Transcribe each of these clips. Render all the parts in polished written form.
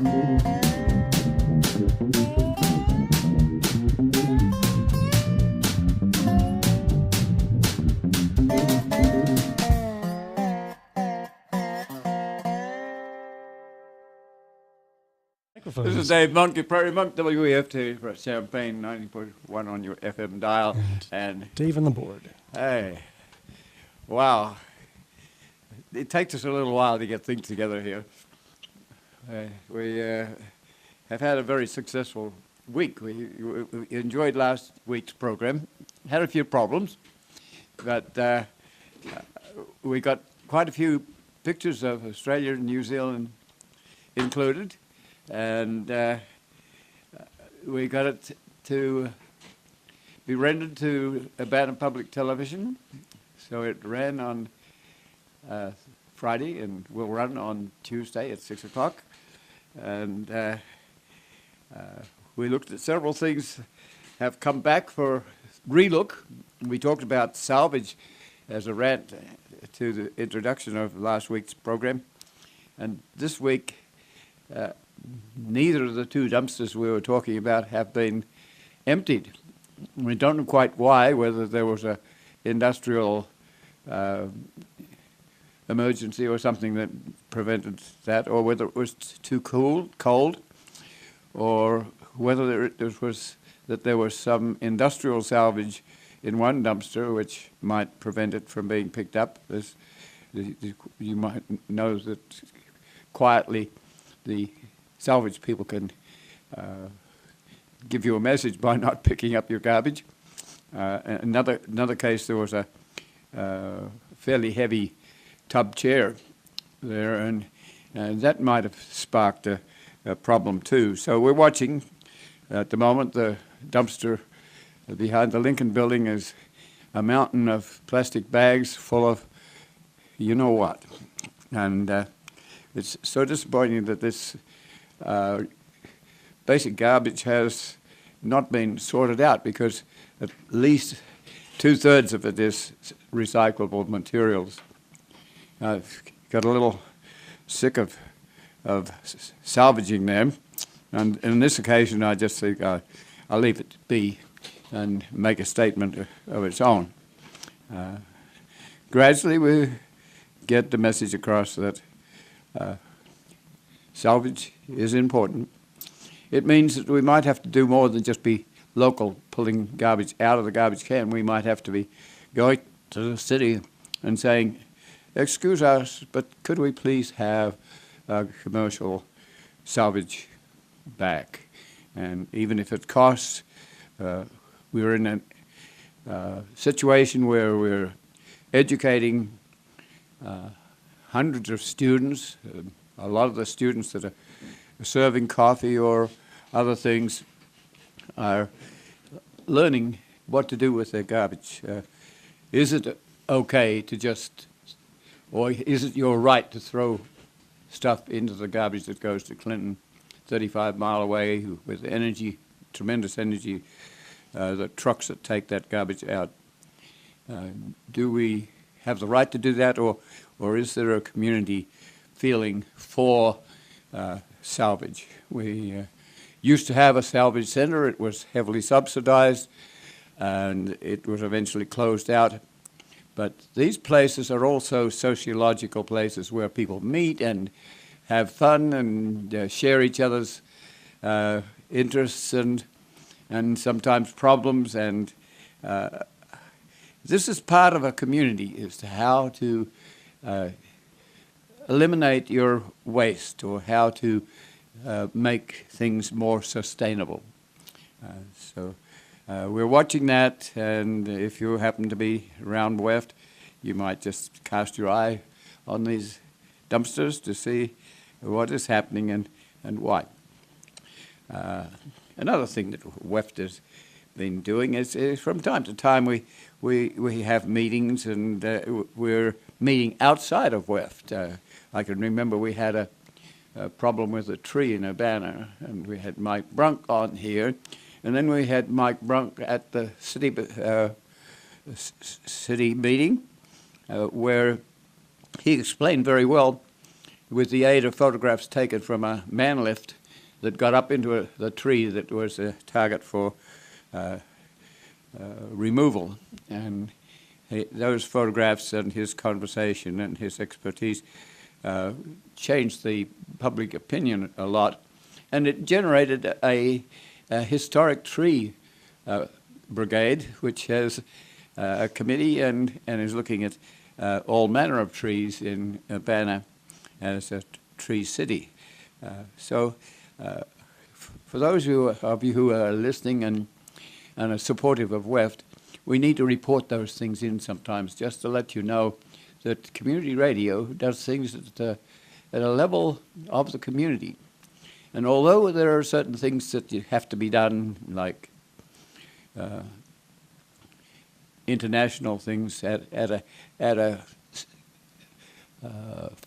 This is Dave Monk at Prarie Monk, WEFT, Champaign 90.1 on your FM dial. And Dave on the board. Hey, wow. It takes us a little while to get things together here. We have had a very successful week. We enjoyed last week's program. Had a few problems, but we got quite a few pictures of Australia and New Zealand included. And we got it to be rendered to Urbana Public Television. So it ran on Friday and will run on Tuesday at 6 o'clock. And we looked at several things, have come back for relook. We talked about salvage as a rant to the introduction of last week's program. And this week, neither of the two dumpsters we were talking about have been emptied. We don't know quite why, whether there was a industrial emergency or something that prevented that, or whether it was too cold, or whether there was some industrial salvage in one dumpster which might prevent it from being picked up. You might know that quietly the salvage people can give you a message by not picking up your garbage. Another case, there was a fairly heavy tub chair there, and that might have sparked a problem too. So we're watching. At the moment, the dumpster behind the Lincoln building is a mountain of plastic bags full of you know what. And it's so disappointing that this basic garbage has not been sorted out, because at least 2/3 of it is recyclable materials. I've got a little sick of salvaging them, and on this occasion I just think I'll leave it be and make a statement of its own. Gradually we get the message across that salvage is important. It means that we might have to do more than just be local, pulling garbage out of the garbage can. We might have to be going to the city and saying, excuse us, but could we please have commercial salvage back? And even if it costs, we're in a situation where we're educating hundreds of students. A lot of the students that are serving coffee or other things are learning what to do with their garbage. Is it okay to just, or is it your right to throw stuff into the garbage that goes to Clinton, 35 mile away, with energy, tremendous energy, the trucks that take that garbage out? Do we have the right to do that, or is there a community feeling for salvage? We used to have a salvage center. It was heavily subsidized, and it was eventually closed out. But these places are also sociological places where people meet and have fun and share each other's interests and sometimes problems. And this is part of a community, as to how to eliminate your waste, or how to make things more sustainable. So we're watching that, and if you happen to be around WEFT, you might just cast your eye on these dumpsters to see what is happening and why. Another thing that WEFT has been doing is from time to time we have meetings, and we're meeting outside of WEFT. I can remember we had a problem with a tree in Urbana, and we had Mike Brunk on here, and then we had Mike Brunk at the city meeting, where he explained very well with the aid of photographs taken from a man lift that got up into the tree that was a target for removal. And those photographs and his conversation and his expertise changed the public opinion a lot. And it generated a historic tree brigade, which has a committee and is looking at all manner of trees in Urbana as a tree city. So for those of you who are listening and are supportive of WEFT, we need to report those things in sometimes, just to let you know that community radio does things at a level of the community. And although there are certain things that have to be done, like international things at a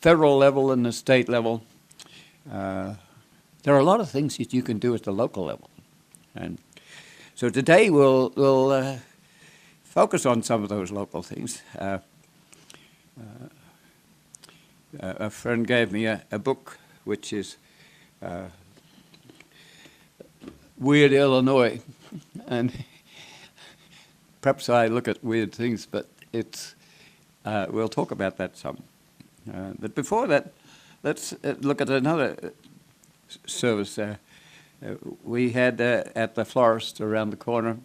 federal level and the state level, there are a lot of things that you can do at the local level. And so today we'll focus on some of those local things. A friend gave me a book which is Weird Illinois, and perhaps I look at weird things, but it's we'll talk about that some. But before that, let's look at another service. We had at the florist around the corner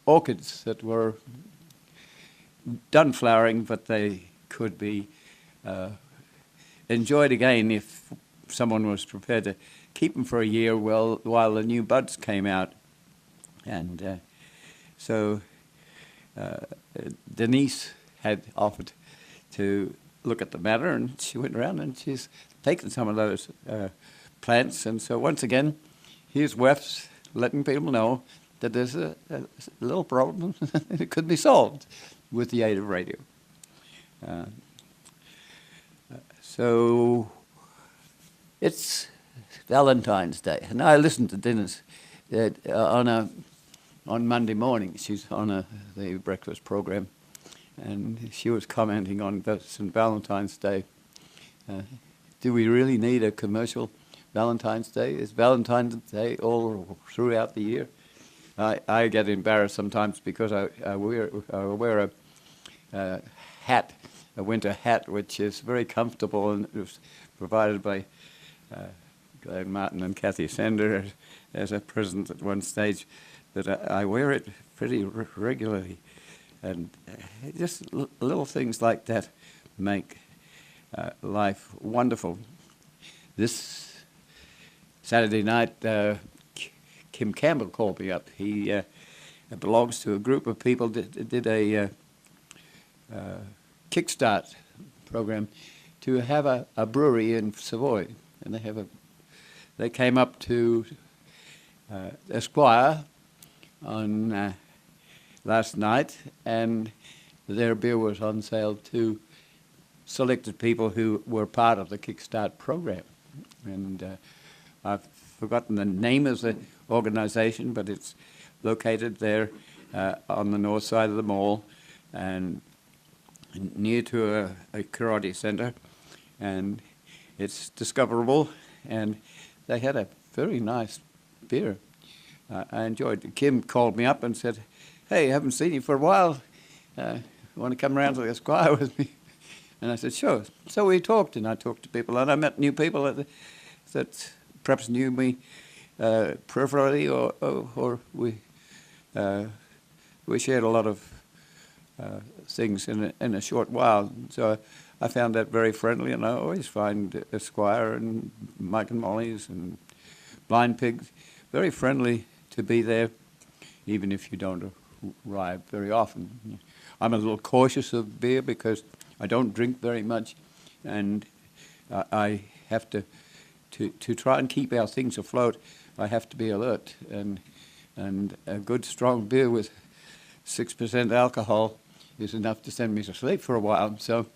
orchids that were done flowering, but they could be enjoyed again if someone was prepared to keep them for a year while the new buds came out. And so Denise had offered to look at the matter, and she went around and she's taken some of those plants. And so once again, here's WEFT letting people know that there's a little problem that could be solved with the aid of radio. So it's Valentine's Day, and I listened to Dennis on Monday morning. She's on the breakfast program, and she was commenting on St. Valentine's Day. Do we really need a commercial Valentine's Day? Is Valentine's Day all throughout the year? I get embarrassed sometimes because I wear a hat, a winter hat, which is very comfortable, and it was provided by Glenn Martin and Kathy Sender as a present at one stage. But I wear it pretty regularly, and just little things like that make life wonderful. This Saturday night, Kim Campbell called me up. He belongs to a group of people that did a kickstart program to have a brewery in Savoy, and they came up to Esquire on last night, and their beer was on sale to selected people who were part of the Kickstart program. And I've forgotten the name of the organization, but it's located there on the north side of the mall and near to a karate center, and it's discoverable, and they had a very nice beer. I enjoyed it. Kim called me up and said, "Hey, I haven't seen you for a while. Want to come around to the Esquire with me?" And I said, "Sure." So we talked, and I talked to people, and I met new people that perhaps knew me peripherally, or we shared a lot of things in a short while. So I found that very friendly, and I always find Esquire and Mike and Molly's and Blind Pigs very friendly to be there, even if you don't arrive very often. I'm a little cautious of beer because I don't drink very much, and I have to try and keep our things afloat. I have to be alert, and a good strong beer with 6% alcohol is enough to send me to sleep for a while. So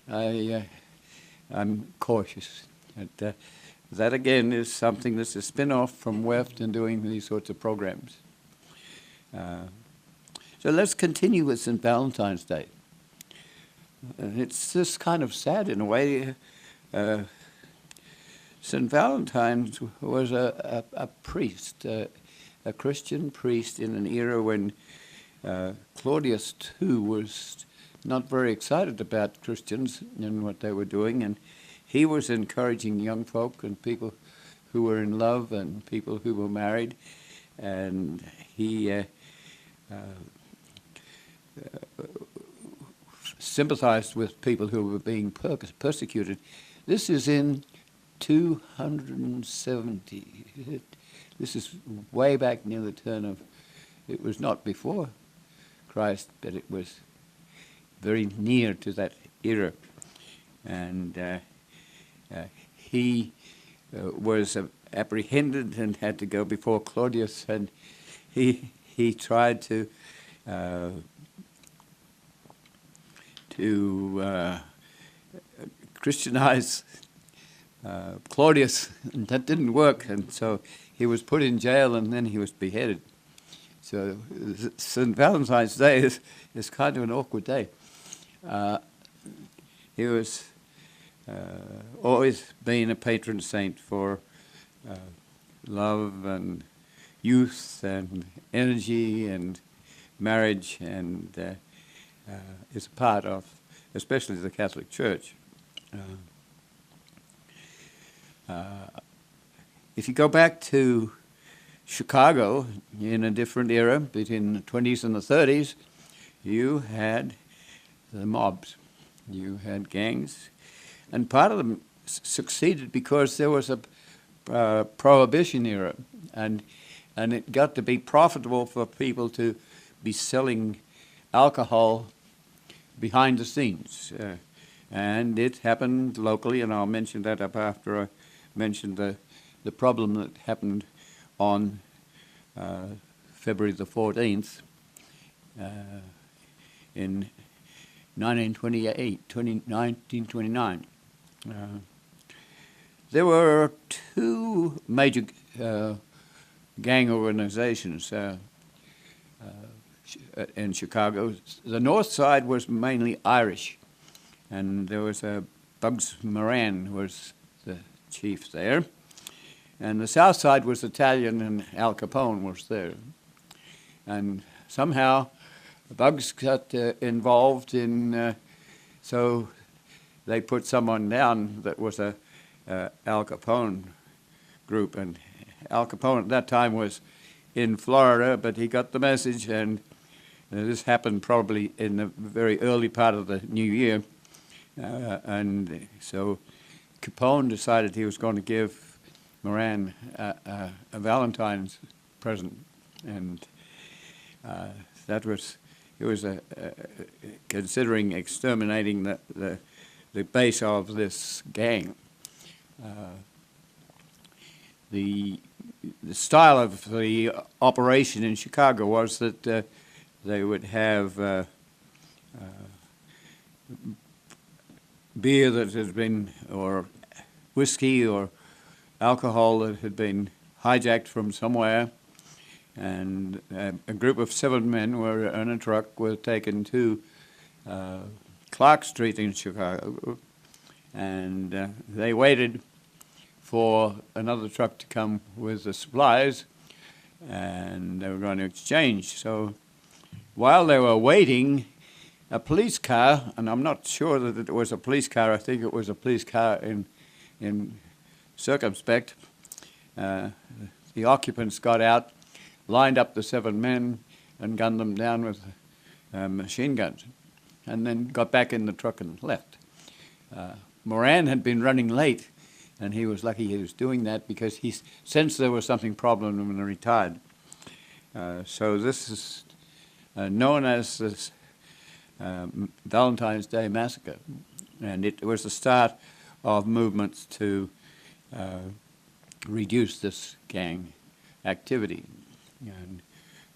I'm cautious. That again is something that's a spin-off from WEFT and doing these sorts of programs. So let's continue with St. Valentine's Day. It's just kind of sad in a way. St. Valentine's was a priest, a Christian priest in an era when Claudius too was not very excited about Christians and what they were doing, and he was encouraging young folk and people who were in love and people who were married, and he sympathized with people who were being persecuted. This is in 270. This is way back near the turn of, it was not before Christ, but it was very near to that era. And he was apprehended and had to go before Claudius, and he tried to Christianize Claudius, and that didn't work, and so he was put in jail and then he was beheaded. So St. Valentine's Day is kind of an awkward day. He was always been a patron saint for love and youth and energy and marriage, and is a part of, especially the Catholic Church. If you go back to Chicago in a different era, between the 20s and the 30s, you had the mobs, you had gangs, and part of them succeeded because there was a prohibition era, and it got to be profitable for people to be selling alcohol behind the scenes. And it happened locally, and I'll mention that up after I mention the problem that happened on February the 14th in 1929. There were two major gang organizations in Chicago. The north side was mainly Irish, and there was Bugs Moran was the chief there. And the south side was Italian, and Al Capone was there. And somehow Bugs got involved in, so they put someone down that was a Al Capone group. And Al Capone at that time was in Florida, but he got the message, and this happened probably in the very early part of the new year. And so Capone decided he was going to give Moran a Valentine's present, and it was considering exterminating the base of this gang. The style of the operation in Chicago was that they would have beer that had been, or whiskey or alcohol that had been hijacked from somewhere, and a group of 7 men were in a truck, were taken to Clark Street in Chicago, and they waited for another truck to come with the supplies, and they were going to exchange. So while they were waiting, a police car, and I'm not sure that it was a police car, I think it was a police car in circumspect. The occupants got out, lined up the 7 men, and gunned them down with machine guns, and then got back in the truck and left. Moran had been running late, and he was lucky he was doing that because he sensed there was something problem and retired. So this is known as this Valentine's Day Massacre, and it was the start of movements to reduce this gang activity. And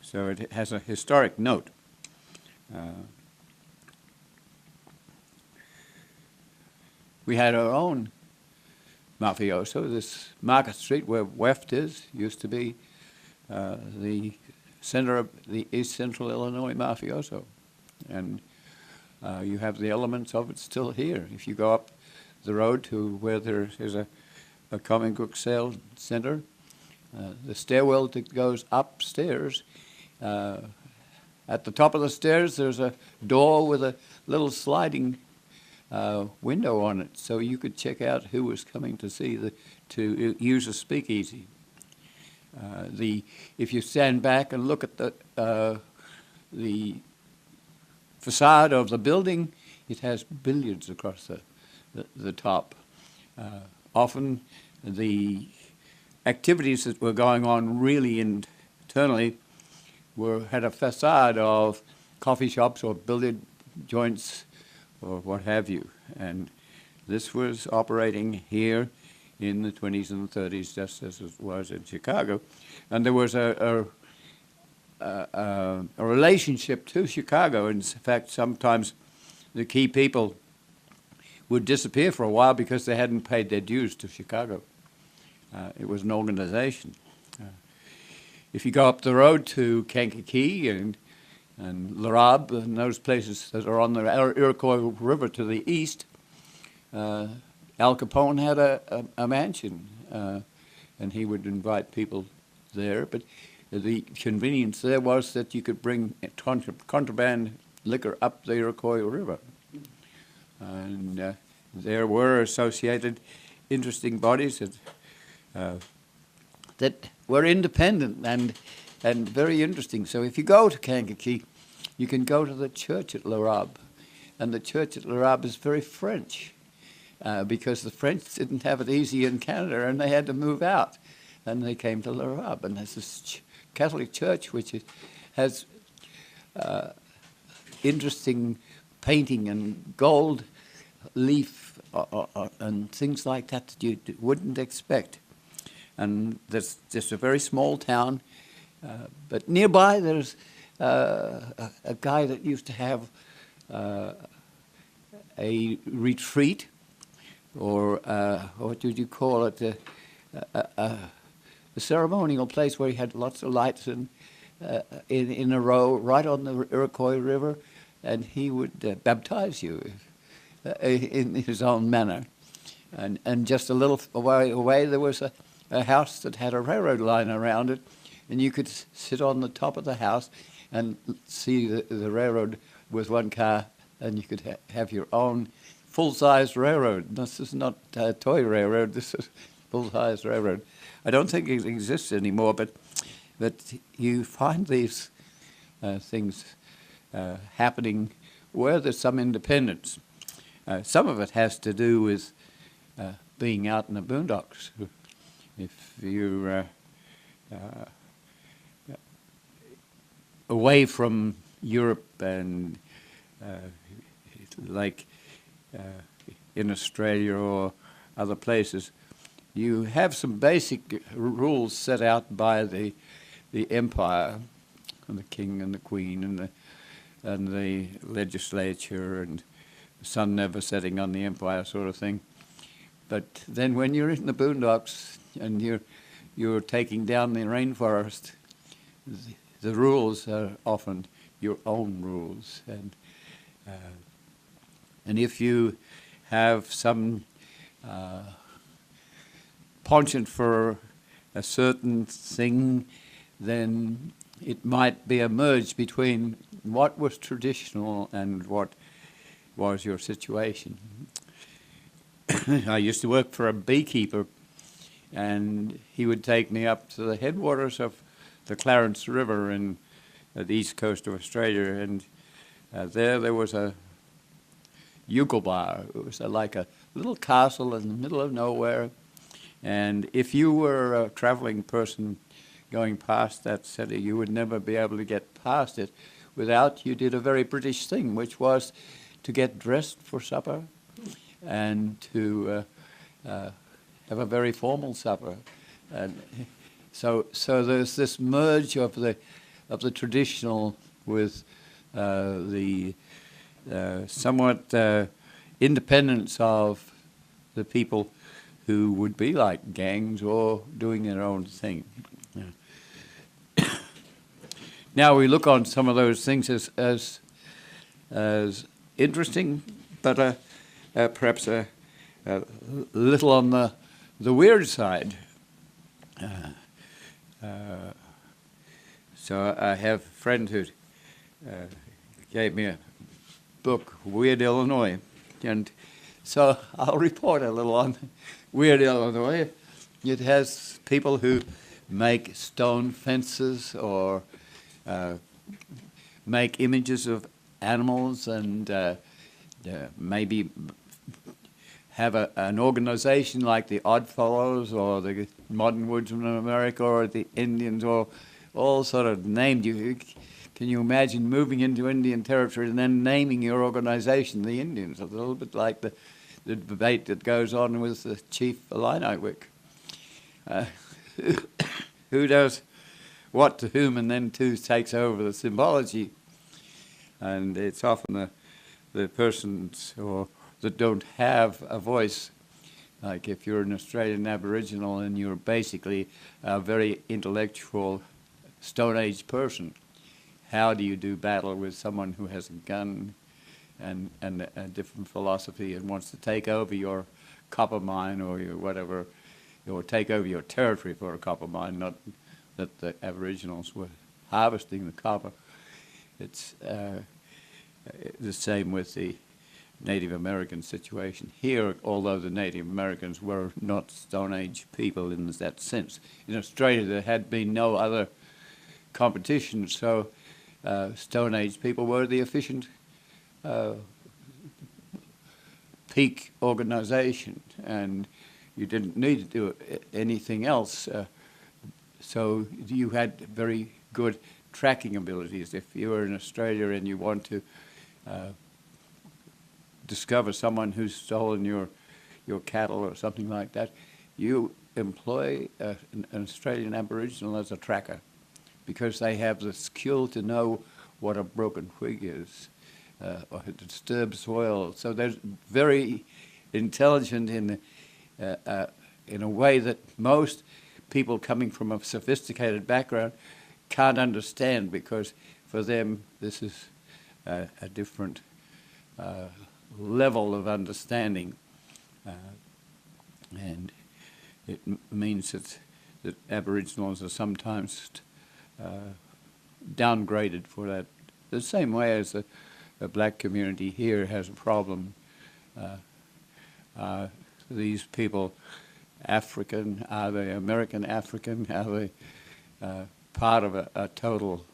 so it has a historic note. We had our own mafioso. This Market Street where WEFT is used to be the center of the East Central Illinois mafioso. And you have the elements of it still here. If you go up the road to where there is a comic book sale center. The stairwell that goes upstairs, at the top of the stairs there's a door with a little sliding window on it, so you could check out who was coming to use a speakeasy. If you stand back and look at the facade of the building, it has billiards across the top. Often the activities that were going on really internally had a facade of coffee shops or billiard joints or what have you. And this was operating here in the 20s and 30s, just as it was in Chicago. And there was a relationship to Chicago. In fact, sometimes the key people would disappear for a while because they hadn't paid their dues to Chicago. It was an organization. If you go up the road to Kankakee and Larab and those places that are on the Iroquois River to the east, Al Capone had a mansion, and he would invite people there. But the convenience there was that you could bring contraband liquor up the Iroquois River. And there were associated interesting bodies that were independent and very interesting. So if you go to Kankakee, you can go to the church at Larab. And the church at Larab is very French, because the French didn't have it easy in Canada and they had to move out. And they came to Larab. And there's this Catholic church which has interesting painting and gold leaf and things like that you wouldn't expect. And there's just a very small town, but nearby there's a guy that used to have a retreat, or what did you call it, a ceremonial place where he had lots of lights in a row right on the Iroquois River, and he would baptize you in his own manner. And just a little way away there was a house that had a railroad line around it, and you could sit on the top of the house and see the railroad with one car, and you could have your own full-size railroad. This is not a toy railroad, this is full-size railroad. I don't think it exists anymore, but you find these things happening where there's some independence. Some of it has to do with being out in the boondocks. If you're away from Europe and like in Australia or other places, you have some basic rules set out by the empire and the king and the queen and the legislature, and the sun never setting on the empire sort of thing. But then when you're in the boondocks and you're taking down the rainforest, the rules are often your own rules, and if you have some penchant for a certain thing, then it might be a merge between what was traditional and what was your situation. I used to work for a beekeeper, and he would take me up to the headwaters of the Clarence River in the east coast of Australia, and there was a Yuckelbar. It was like a little castle in the middle of nowhere, and if you were a traveling person going past that city, you would never be able to get past it without you did a very British thing, which was to get dressed for supper and to have a very formal supper. And so there's this merge of the traditional with the somewhat independence of the people who would be like gangs or doing their own thing. Yeah. Now we look on some of those things as interesting, but perhaps a a little on the weird side. So I have a friend who gave me a book, Weird Illinois, and so I'll report a little on Weird Illinois. It has people who make stone fences or make images of animals and maybe have an organization like the Oddfellows or the Modern Woodsmen of America or the Indians, or all sort of named. Can you imagine moving into Indian territory and then naming your organization the Indians? A little bit like the debate that goes on with the Chief Illiniwek. Who does what to whom, and then who takes over the symbology. And it's often the persons that don't have a voice. Like if you're an Australian Aboriginal and you're basically a very intellectual Stone Age person, how do you do battle with someone who has a gun and a different philosophy and wants to take over your copper mine or your whatever, or take over your territory for a copper mine, not that the Aboriginals were harvesting the copper. It's the same with the Native American situation. Here, although the Native Americans were not Stone Age people in that sense, in Australia there had been no other competition, so Stone Age people were the efficient peak organization, and you didn't need to do anything else. So you had very good tracking abilities. If you were in Australia and you want to discover someone who's stolen your cattle or something like that, you employ an Australian Aboriginal as a tracker, because they have the skill to know what a broken twig is or disturbed soil. So they're very intelligent in a way that most people coming from a sophisticated background can't understand, because for them this is a different level of understanding, and it means that Aboriginals are sometimes downgraded for that. The same way as the black community here has a problem. These people African? Are they American African? Are they part of a total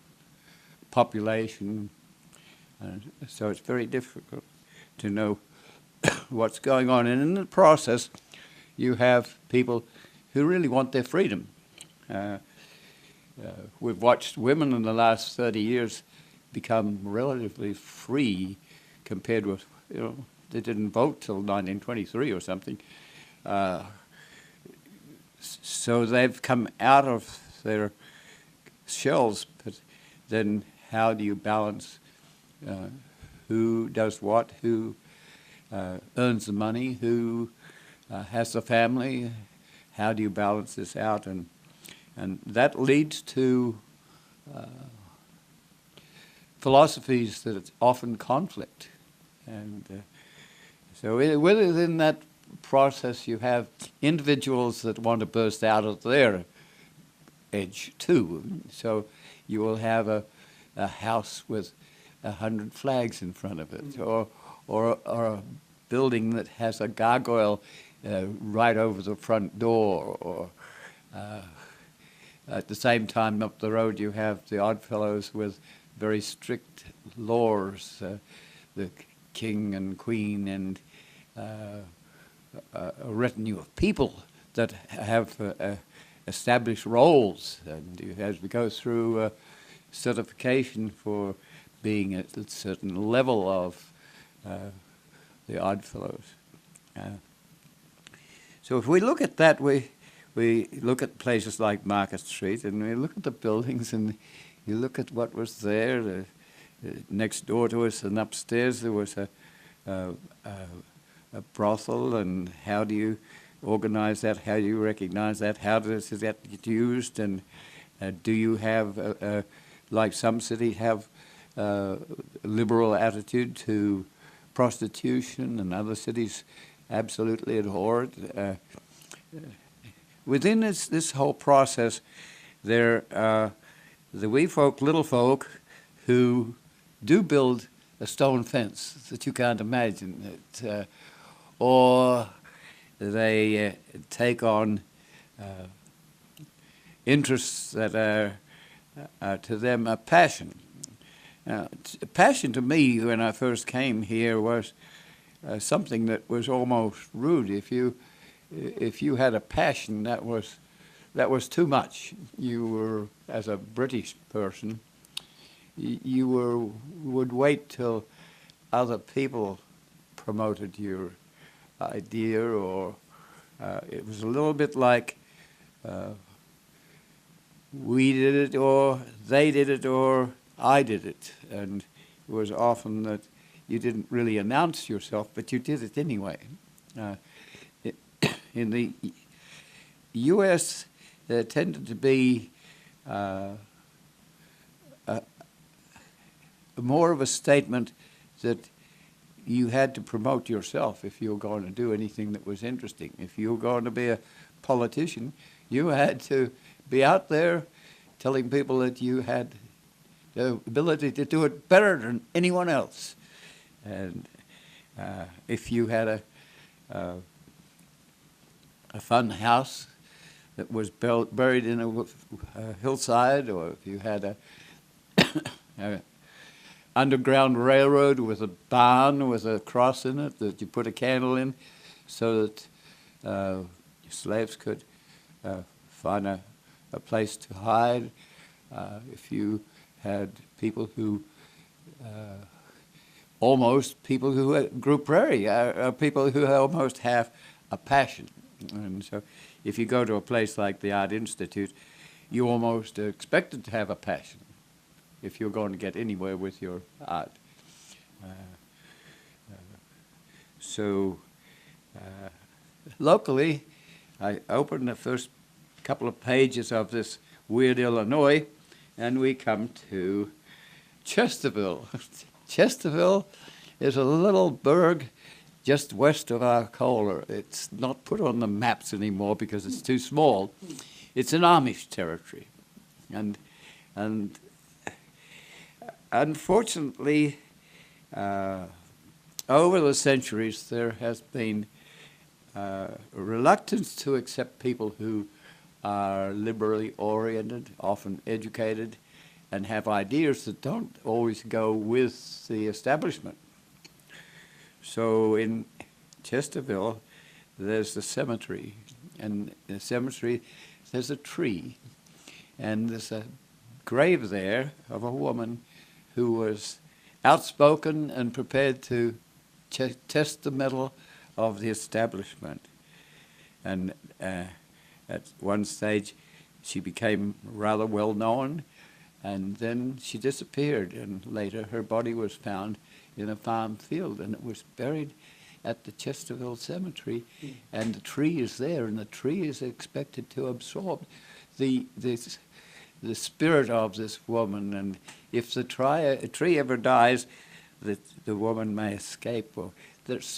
population? So it's very difficult to know what's going on. And in the process, you have people who really want their freedom. We've watched women in the last 30 years become relatively free compared with, they didn't vote till 1923 or something. So they've come out of their shells, but then how do you balance who does what, who earns the money, who has the family? How do you balance this out? And that leads to philosophies that it's often conflict. And so within that process you have individuals that want to burst out of their edge too. So you will have a house with 100 flags in front of it, or a building that has a gargoyle right over the front door, or at the same time up the road you have the Oddfellows with very strict laws, the king and queen, and a retinue of people that have established roles, and you have to go through certification for being at a certain level of the Oddfellows. So if we look at that, we look at places like Market Street, and we look at the buildings, and you look at what was there. Next door to us and upstairs there was a brothel, and how do you organize that? How do you recognize that? How does that get used? And do you have, like some cities have, a liberal attitude to prostitution, and other cities absolutely abhorred. Within this whole process, there are the wee folk, little folk, who do build a stone fence that you can't imagine, or they take on interests that are to them a passion. Passion to me, when I first came here, was something that was almost rude. If you had a passion, that was too much. You were, as a British person, you would wait till other people promoted your idea, or it was a little bit like we did it, or they did it, or I did it. And it was often that you didn't really announce yourself, but you did it anyway. In the U.S., there tended to be more of a statement that you had to promote yourself if you were going to do anything that was interesting. If you were going to be a politician, you had to be out there telling people that you had the ability to do it better than anyone else. And if you had a fun house that was buried in a hillside, or if you had a underground railroad with a barn with a cross in it that you put a candle in so that slaves could find a place to hide. If you had people who grew prairie, people who almost have a passion. And so if you go to a place like the Art Institute, you almost expected to have a passion if you're going to get anywhere with your art. Locally, I opened the first couple of pages of this weird Illinois, and we come to Chesterville. Chesterville is a little burg just west of Arcola. It's not put on the maps anymore because it's too small. It's an Amish territory. And unfortunately, over the centuries, there has been a reluctance to accept people who are liberally oriented, often educated, and have ideas that don't always go with the establishment. So in Chesterville, there's the cemetery, and in the cemetery there's a tree, and there's a grave there of a woman who was outspoken and prepared to test the mettle of the establishment. And at one stage she became rather well known, and then she disappeared, and later her body was found in a farm field, and it was buried at the Chesterville Cemetery, and the tree is there, and the tree is expected to absorb the spirit of this woman, and if the tree ever dies, the woman may escape.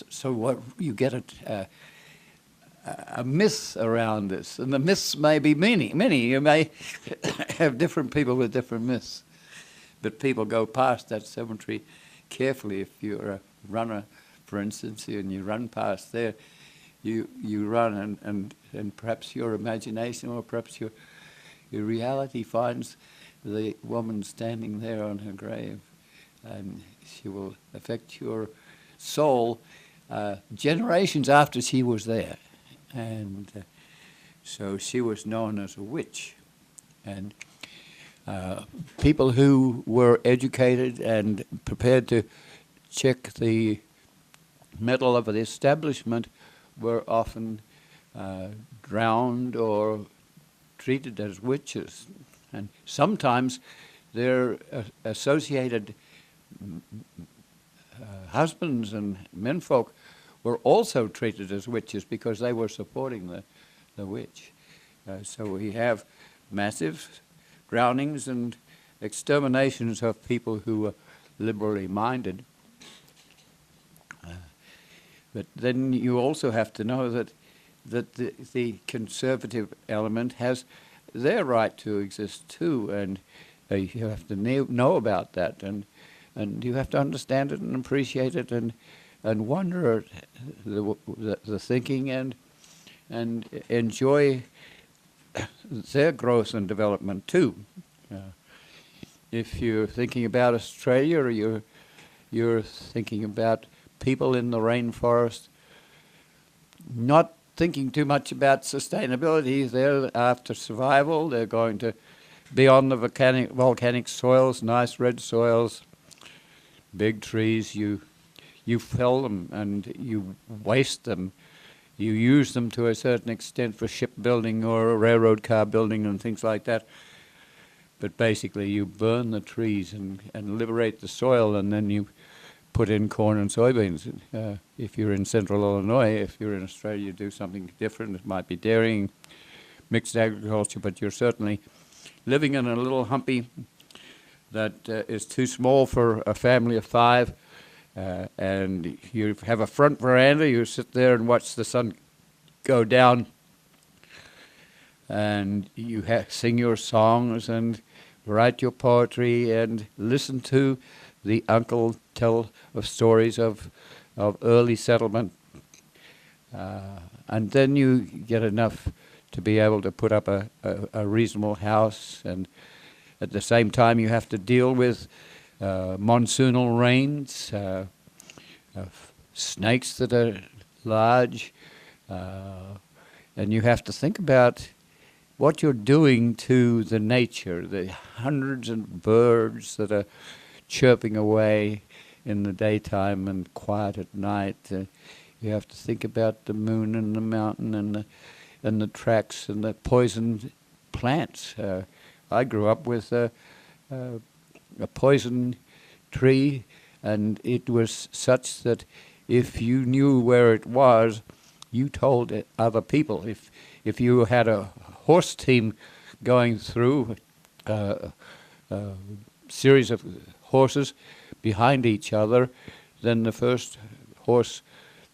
So what you get a myth around this, and the myths may be many. You may have different people with different myths, but people go past that cemetery carefully. If you're a runner, for instance, and you run past there, you run, and perhaps your imagination or perhaps your reality finds the woman standing there on her grave, and she will affect your soul generations after she was there. And so she was known as a witch. And people who were educated and prepared to check the mettle of the establishment were often drowned or treated as witches. And sometimes their associated husbands and menfolk were also treated as witches because they were supporting the witch. So we have massive drownings and exterminations of people who were liberally minded. But then you also have to know that the conservative element has their right to exist too, and you have to know about that, and you have to understand it and appreciate it, and wonder at the thinking, and enjoy their growth and development too. If you're thinking about Australia, or you're thinking about people in the rainforest, not thinking too much about sustainability. They're after survival. They're going to be on the volcanic soils, nice red soils, big trees. You fell them and you waste them. You use them to a certain extent for shipbuilding or railroad car building and things like that. But basically you burn the trees and liberate the soil, and then you put in corn and soybeans. If you're in central Illinois, if you're in Australia, you do something different. It might be dairying, mixed agriculture, but you're certainly living in a little humpy that is too small for a family of 5. And you have a front veranda, you sit there and watch the sun go down, and you sing your songs and write your poetry and listen to the uncle tell of stories of early settlement. And then you get enough to be able to put up a reasonable house, and at the same time you have to deal with monsoonal rains, snakes that are large, and you have to think about what you're doing to the nature, the hundreds of birds that are chirping away in the daytime and quiet at night. You have to think about the moon and the mountain and the tracks and the poisoned plants. I grew up with a poison tree, and it was such that if you knew where it was, you told other people. If you had a horse team going through a series of horses behind each other, then the first horse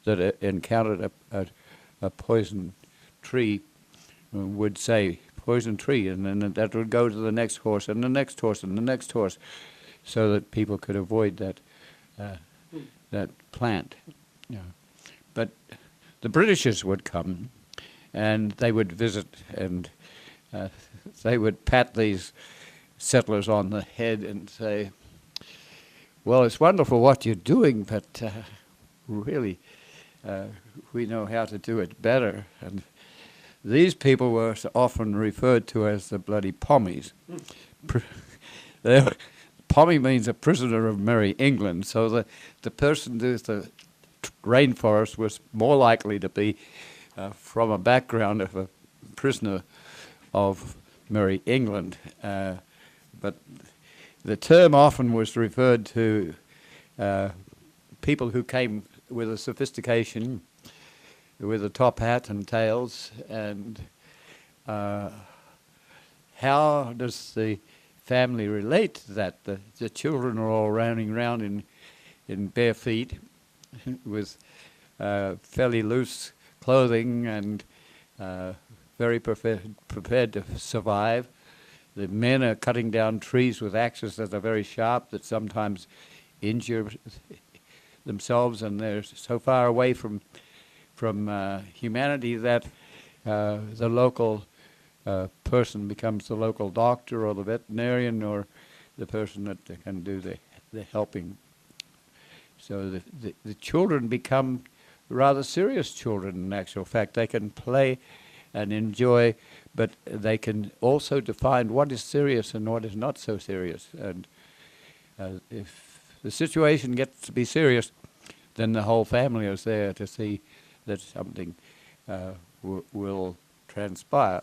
that encountered a poison tree would say, "Poison tree," and then that would go to the next horse and the next horse and the next horse, so that people could avoid that plant. But the Britishers would come, and they would visit, and they would pat these settlers on the head and say, "Well, it's wonderful what you're doing, but really, we know how to do it better." And these people were often referred to as the bloody pommies. Pommy means a prisoner of Merry England, so the person with the rainforest was more likely to be from a background of a prisoner of Merry England. But the term often was referred to people who came with a sophistication, with a top hat and tails, and how does the family relate to that? The children are all running around in bare feet with fairly loose clothing and very prepared to survive. The men are cutting down trees with axes that are very sharp, that sometimes injure themselves, and they're so far away from humanity that the local person becomes the local doctor or the veterinarian or the person that can do the helping. So the children become rather serious children in actual fact. They can play and enjoy, but they can also define what is serious and what is not so serious. And if the situation gets to be serious, then the whole family is there to see that something will transpire.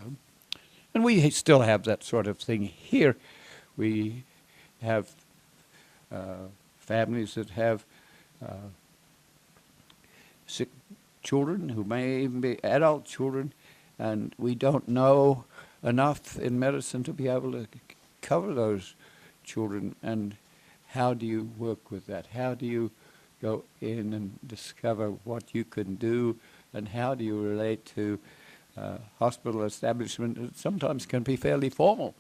And we still have that sort of thing here. We have families that have sick children who may even be adult children, and we don't know enough in medicine to be able to cover those children. And how do you work with that? How do you go in and discover what you can do and how do you relate to hospital establishment that sometimes can be fairly formal.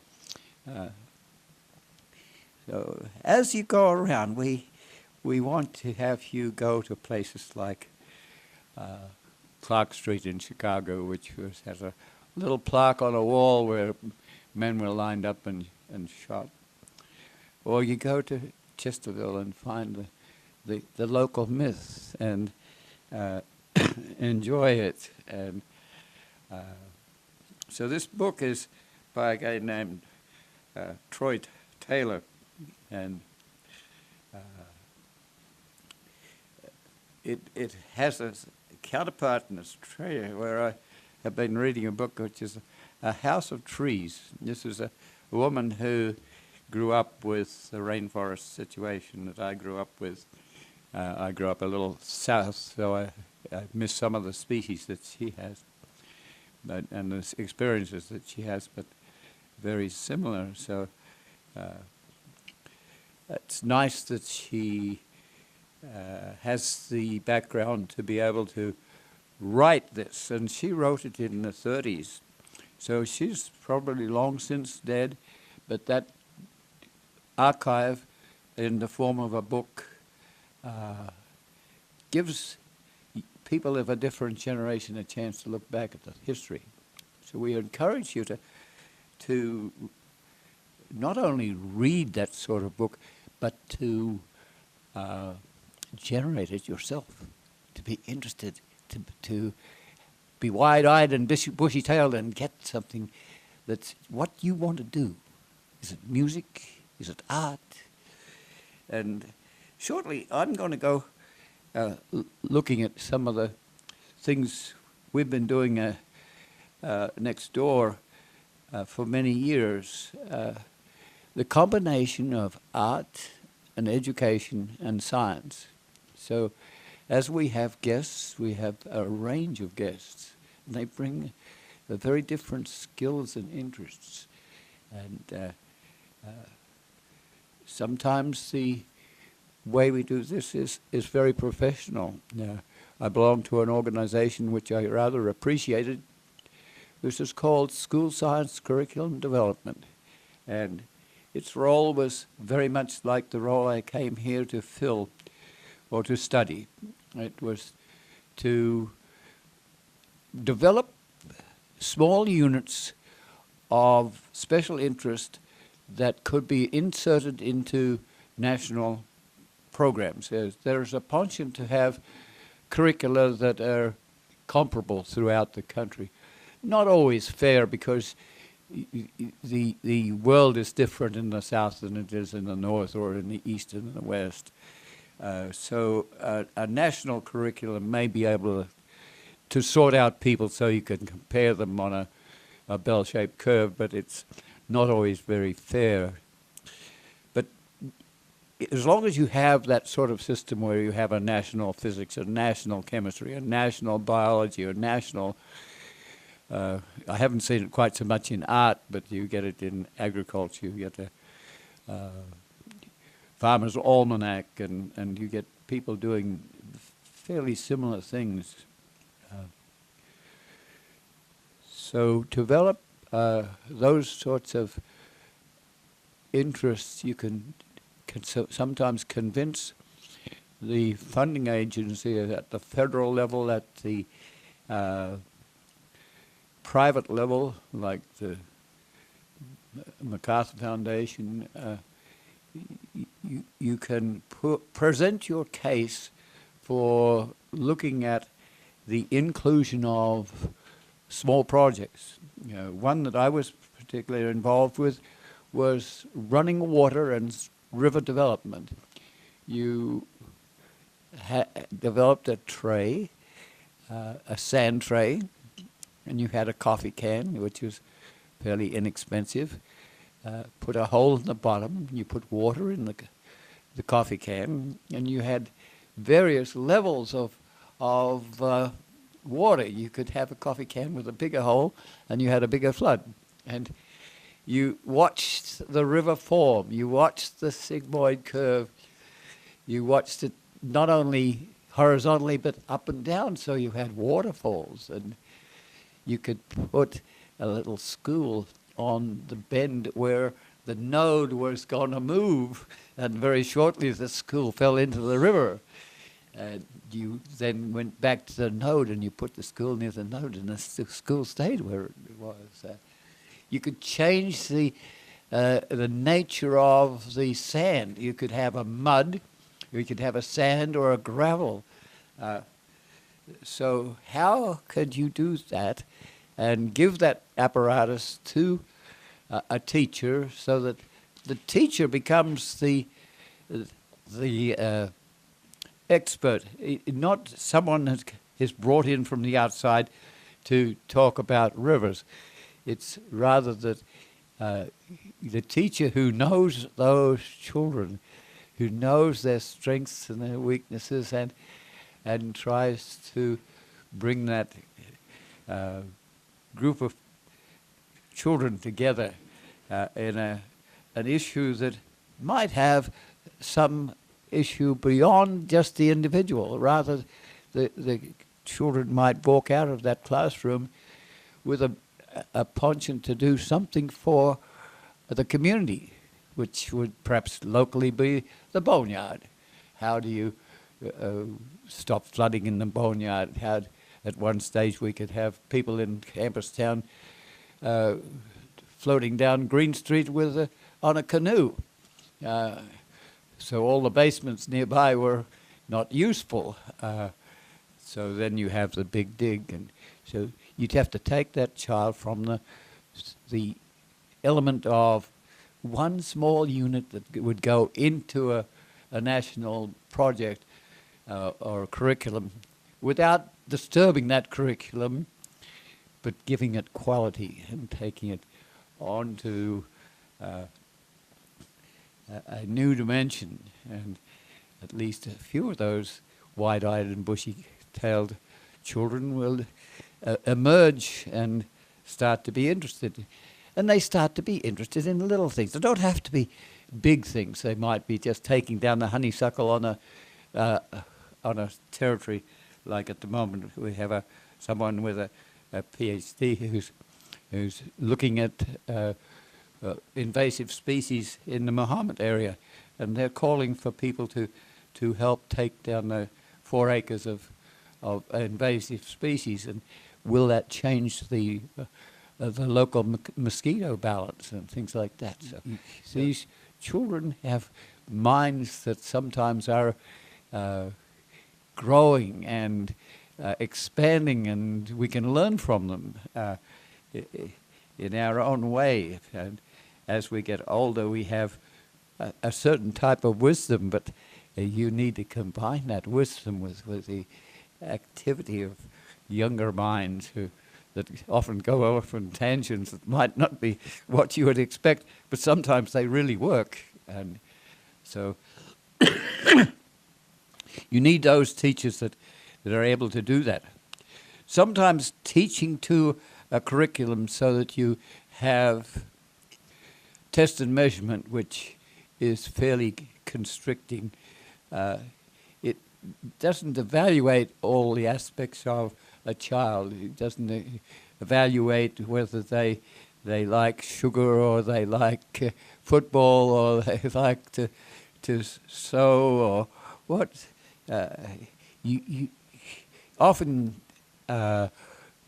So as you go around, we want to have you go to places like Clark Street in Chicago, which has a little plaque on a wall where men were lined up and shot. Or you go to Chesterville and find the local myth and enjoy it. And so this book is by a guy named Troy Taylor, and it has a counterpart in Australia where I have been reading a book which is A House of Trees. This is a woman who grew up with the rainforest situation that I grew up with. I grew up a little south, so I miss some of the species that she has, and the experiences that she has, but very similar. So it's nice that she has the background to be able to write this, and she wrote it in the 30s. So she's probably long since dead, but that archive in the form of a book gives people of a different generation a chance to look back at the history. So we encourage you to not only read that sort of book, but to generate it yourself, to be interested, to be wide-eyed and bushy-tailed and get something that's what you want to do. Is it music? Is it art? And shortly, I'm going to go looking at some of the things we've been doing next door for many years. The combination of art and education and science. So as we have guests, we have a range of guests, and they bring very different skills and interests. And sometimes the way we do this is very professional. I belong to an organization which I rather appreciated. This is called School Science Curriculum Development. And its role was very much like the role I came here to fill or to study. It was to develop small units of special interest that could be inserted into national programs. There's a penchant to have curricula that are comparable throughout the country. Not always fair, because the world is different in the South than it is in the North or in the East and in the West. So a national curriculum may be able to sort out people so you can compare them on a bell-shaped curve, but it's not always very fair. But as long as you have that sort of system where you have a national physics, a national chemistry, a national biology, a national I haven't seen it quite so much in art, but you get it in agriculture. You get a Farmer's Almanac, and you get people doing fairly similar things. So to develop those sorts of interests, you can sometimes convince the funding agency at the federal level, at the private level, like the MacArthur Foundation. You can present your case for looking at the inclusion of small projects. One that I was particularly involved with was running water and river development. You developed a tray, a sand tray, and you had a coffee can, which was fairly inexpensive. Put a hole in the bottom, you put water in the coffee can, and you had various levels of water. You could have a coffee can with a bigger hole, and you had a bigger flood. And you watched the river form. You watched the sigmoid curve. You watched it not only horizontally but up and down, so you had waterfalls, and you could put a little school on the bend where the node was going to move, and very shortly the school fell into the river. You then went back to the node and you put the school near the node, and the school stayed where it was. You could change the nature of the sand. You could have a mud, you could have a sand or a gravel. So how could you do that and give that apparatus to a teacher so that the teacher becomes the expert, not someone that is brought in from the outside to talk about rivers. It's rather that the teacher who knows those children, who knows their strengths and their weaknesses, and tries to bring that group of children together in an issue that might have some issue beyond just the individual. Rather, the children might walk out of that classroom with a penchant to do something for the community, which would perhaps locally be the boneyard. How do you stop flooding in the boneyard? How, at one stage, we could have people in Campus Town floating down Green Street on a canoe. So all the basements nearby were not useful. So then you have the big dig, and so you'd have to take that child from the element of one small unit that would go into a national project or a curriculum without disturbing that curriculum, but giving it quality and taking it on to a new dimension. And at least a few of those wide-eyed and bushy-tailed children will emerge and start to be interested. And they start to be interested in little things. They don't have to be big things. They might be just taking down the honeysuckle on a territory, like at the moment we have someone with a PhD who's looking at invasive species in the Muhammad area, and they're calling for people to help take down the 4 acres of invasive species. And will that change the local mosquito balance and things like that? So these children have minds that sometimes are growing and expanding, and we can learn from them in our own way. And as we get older, we have a certain type of wisdom, but you need to combine that wisdom with the activity of younger minds that often go off on tangents that might not be what you would expect, but sometimes they really work. And so you need those teachers that are able to do that. Sometimes teaching to a curriculum so that you have test and measurement, which is fairly constricting. It doesn't evaluate all the aspects of a child. It doesn't evaluate whether they like sugar, or they like football, or they like to sew, or what. You often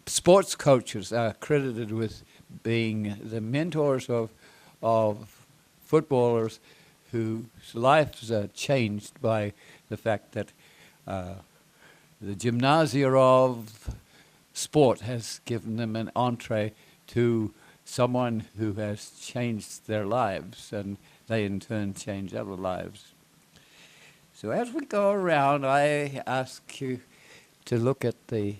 sports coaches are credited with being the mentors of footballers whose lives are changed by the fact that the gymnasia of sport has given them an entree to someone who has changed their lives, and they in turn change other lives. So as we go around, I ask you to look at the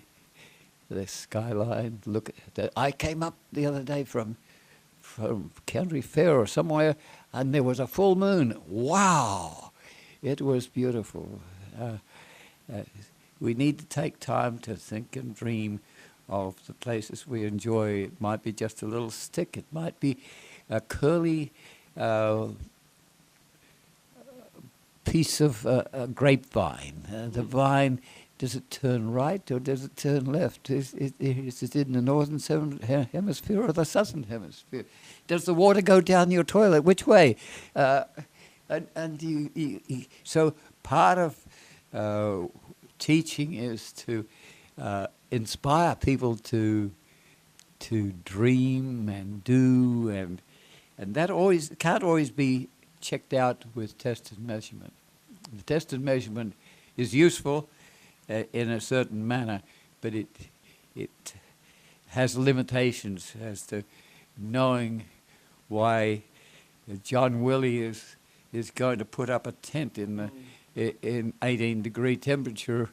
skyline. Look at I came up the other day from County Fair or somewhere, and there was a full moon. Wow! It was beautiful. We need to take time to think and dream of the places we enjoy. It might be just a little stick. It might be a curly piece of a grapevine. The vine, does it turn right or does it turn left? Is it in the northern hemisphere or the southern hemisphere? Does the water go down your toilet? Which way? And so part of teaching is to inspire people to dream and do, and that always can't always be checked out with test and measurement. The test and measurement is useful in a certain manner, but it has limitations as to knowing why John Willie is going to put up a tent in 18-degree temperature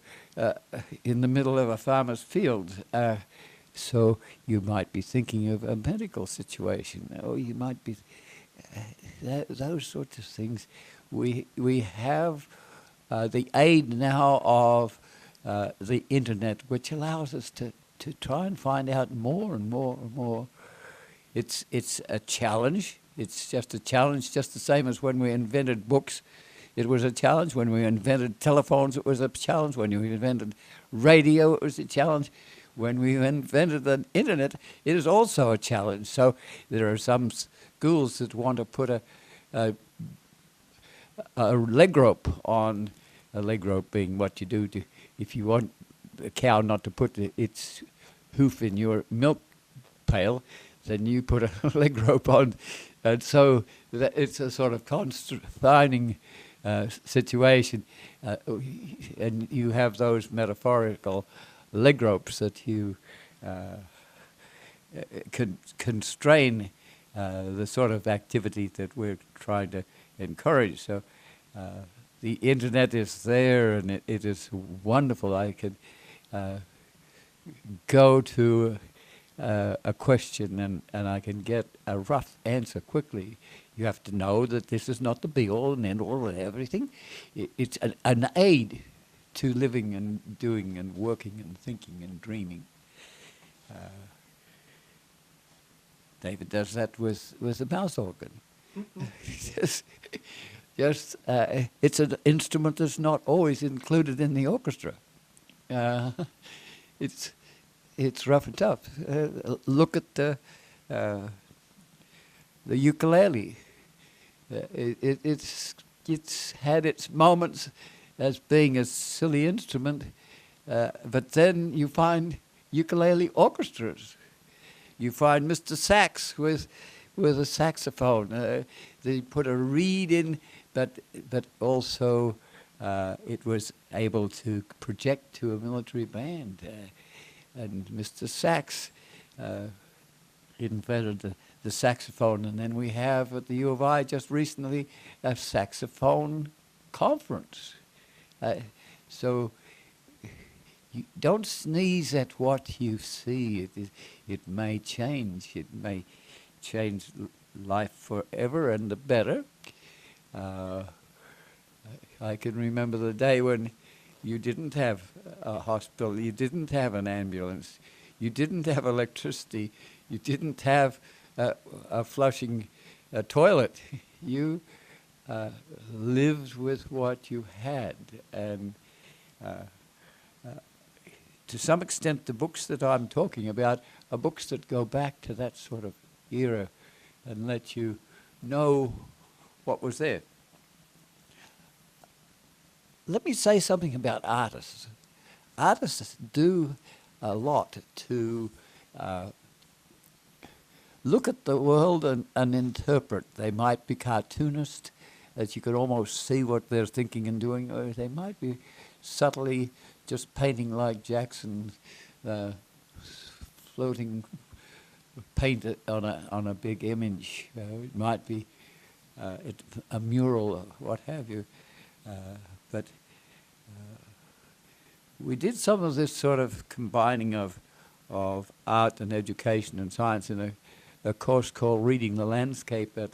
in the middle of a farmer's field. So you might be thinking of a medical situation, or you might be those sorts of things. We have the aid now of the internet, which allows us to try and find out more and more and more. It's a challenge. It's just a challenge, just the same as when we invented books. It was a challenge. When we invented telephones, it was a challenge. When we invented radio, it was a challenge. When we invented the internet, it is also a challenge. So there are some schools that want to put a leg rope on, a leg rope being what you do to, if you want a cow not to put its hoof in your milk pail, then you put a leg rope on. And so it's a sort of confining situation. And you have those metaphorical leg ropes that you constrain the sort of activity that we're trying to encourage. So the internet is there, and it is wonderful. I could go to a question and I can get a rough answer quickly. You have to know that this is not the be-all and end-all of everything. It's an aid to living and doing and working and thinking and dreaming. David does that with the mouth organ. Just it's an instrument that's not always included in the orchestra. It's rough and tough. Look at the ukulele. It's had its moments as being a silly instrument, but then you find ukulele orchestras. You find Mr. Sax with a saxophone. They put a reed in, but also it was able to project to a military band. And Mr. Sax invented the saxophone, and then we have at the U of I just recently a saxophone conference. So you don't sneeze at what you see. It may change. It may change life forever and the better. I can remember the day when you didn't have a hospital, you didn't have an ambulance, you didn't have electricity, you didn't have a flushing toilet. You lived with what you had. And to some extent, the books that I'm talking about are books that go back to that sort of era and let you know what was there. Let me say something about artists. Artists do a lot to look at the world and interpret. They might be cartoonists, that you could almost see what they're thinking and doing, or they might be subtly just painting like Jackson, floating paint on a big image. It might be a mural or what have you. But we did some of this sort of combining of art and education and science in a course called Reading the Landscape at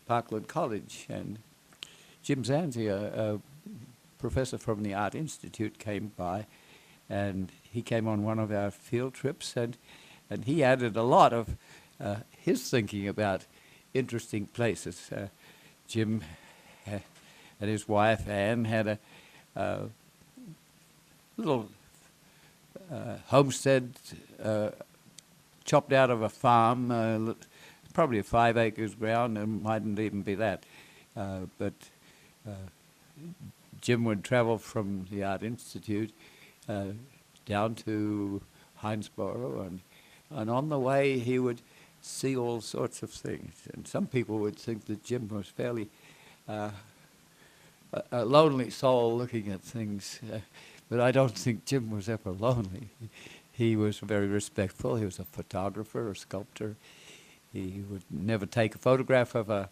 Parkland College. And Jim Zanzi, a professor from the Art Institute, came by, and he came on one of our field trips, and he added a lot of his thinking about interesting places. Jim and his wife Anne had a little homestead chopped out of a farm, probably 5 acres ground, and mightn't even be that. But Jim would travel from the Art Institute down to Hinesboro, and on the way he would see all sorts of things. And some people would think that Jim was fairly a lonely soul looking at things, but I don't think Jim was ever lonely. He was very respectful. He was a photographer, a sculptor. He would never take a photograph of a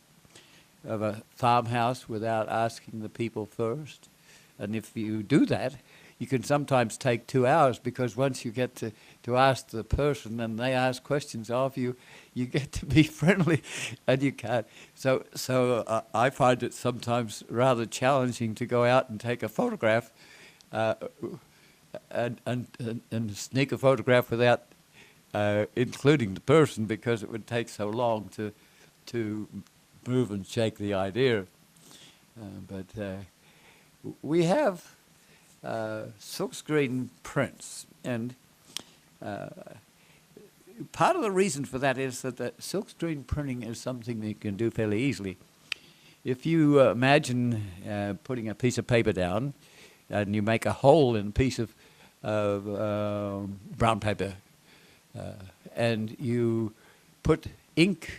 farmhouse without asking the people first. And if you do that, you can sometimes take 2 hours, because once you get to ask the person and they ask questions of you, you get to be friendly, and you can't. So I find it sometimes rather challenging to go out and take a photograph and sneak a photograph without including the person, because it would take so long to move and shake the idea. But we have silkscreen prints, and part of the reason for that is that the silkscreen printing is something that you can do fairly easily. If you imagine putting a piece of paper down, and you make a hole in a piece of brown paper, and you put ink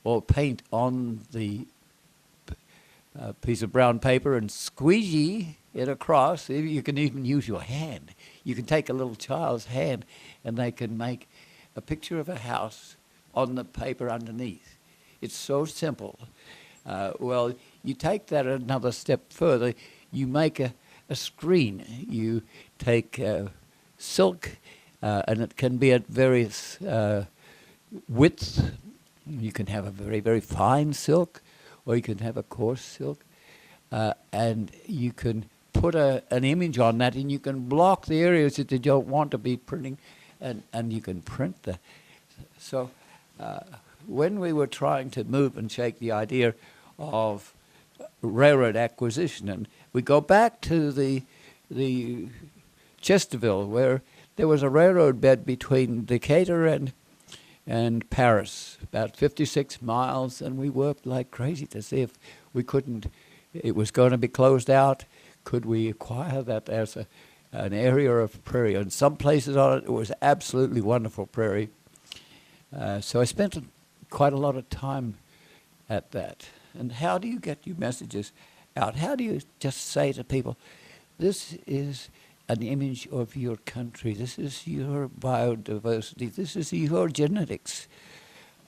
or paint on the piece of brown paper and squeegee it across. You can even use your hand. You can take a little child's hand and they can make a picture of a house on the paper underneath. It's so simple. Well, you take that another step further. You make a screen. You take silk, and it can be at various widths. You can have a very, very fine silk, or you can have a coarse silk, and you can put an image on that, and you can block the areas that you don't want to be printing, and you can print the. So when we were trying to move and shake the idea of railroad acquisition, and we go back to the Chesterville, where there was a railroad bed between Decatur and Paris, about 56 miles, and we worked like crazy to see if we couldn't, it was going to be closed out, could we acquire that as an area of prairie. And some places on it was absolutely wonderful prairie. So I spent quite a lot of time at that. And how do you get your messages out? How do you just say to people, this is an image of your country, this is your biodiversity, this is your genetics?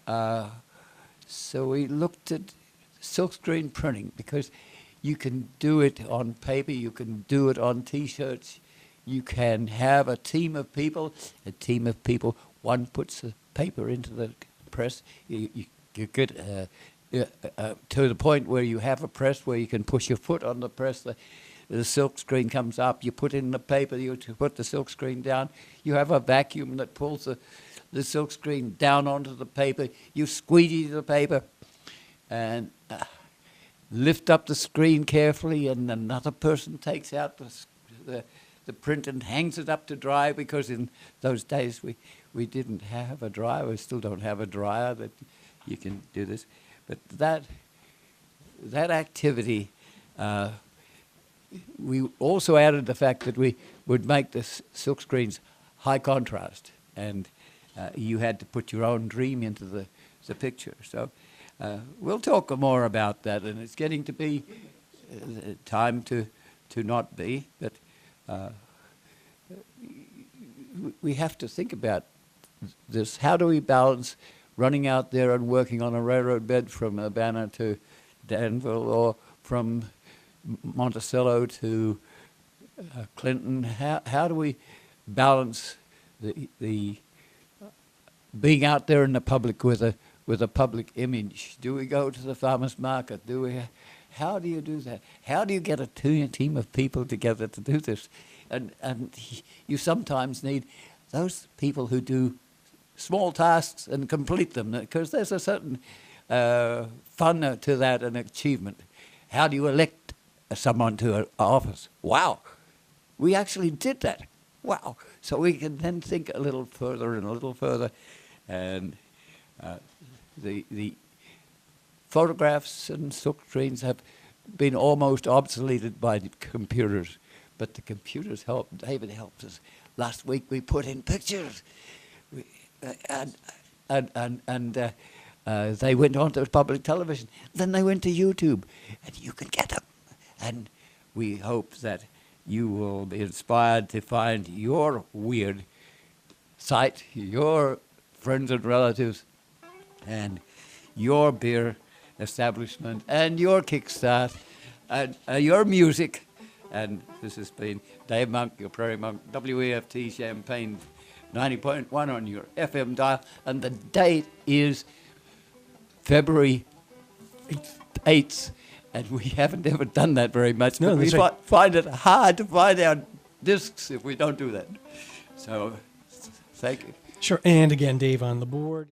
So we looked at silkscreen printing, because you can do it on paper, you can do it on T-shirts, you can have a team of people, one puts the paper into the press, you get to the point where you have a press where you can push your foot on the press, the silk screen comes up, you put in the paper, you put the silk screen down, you have a vacuum that pulls the silk screen down onto the paper, you squeegee the paper and lift up the screen carefully, and another person takes out the print and hangs it up to dry, because in those days we didn't have a dryer, we still don't have a dryer that you can do this. But that activity, we also added the fact that we would make the silk screens high contrast, and you had to put your own dream into the picture. So we'll talk more about that, and it's getting to be time to not be, but we have to think about this. How do we balance running out there and working on a railroad bed from Urbana to Danville, or from Monticello to Clinton? How do we balance the being out there in the public with a public image? Do we go to the farmers market? How do you do that? How do you get a team of people together to do this? And you sometimes need those people who do small tasks and complete them, because there's a certain fun to that and achievement. How do you elect someone to an office. Wow, we actually did that. Wow. So we can then think a little further and a little further. And the photographs and silk screens have been almost obsoleted by the computers. But the computers help. David helped us. Last week we put in pictures. And they went on to public television. Then they went to YouTube. And you can get them. And we hope that you will be inspired to find your weird site, your friends and relatives, and your beer establishment, and your kickstart, and your music. And this has been Dave Monk, your Prarie Monk, WEFT Champagne 90.1 on your FM dial, and the date is February 8th. And we haven't ever done that very much. No, but we that's right. find it hard to find our discs if we don't do that. So, thank you. Sure. And again, Dave on the board.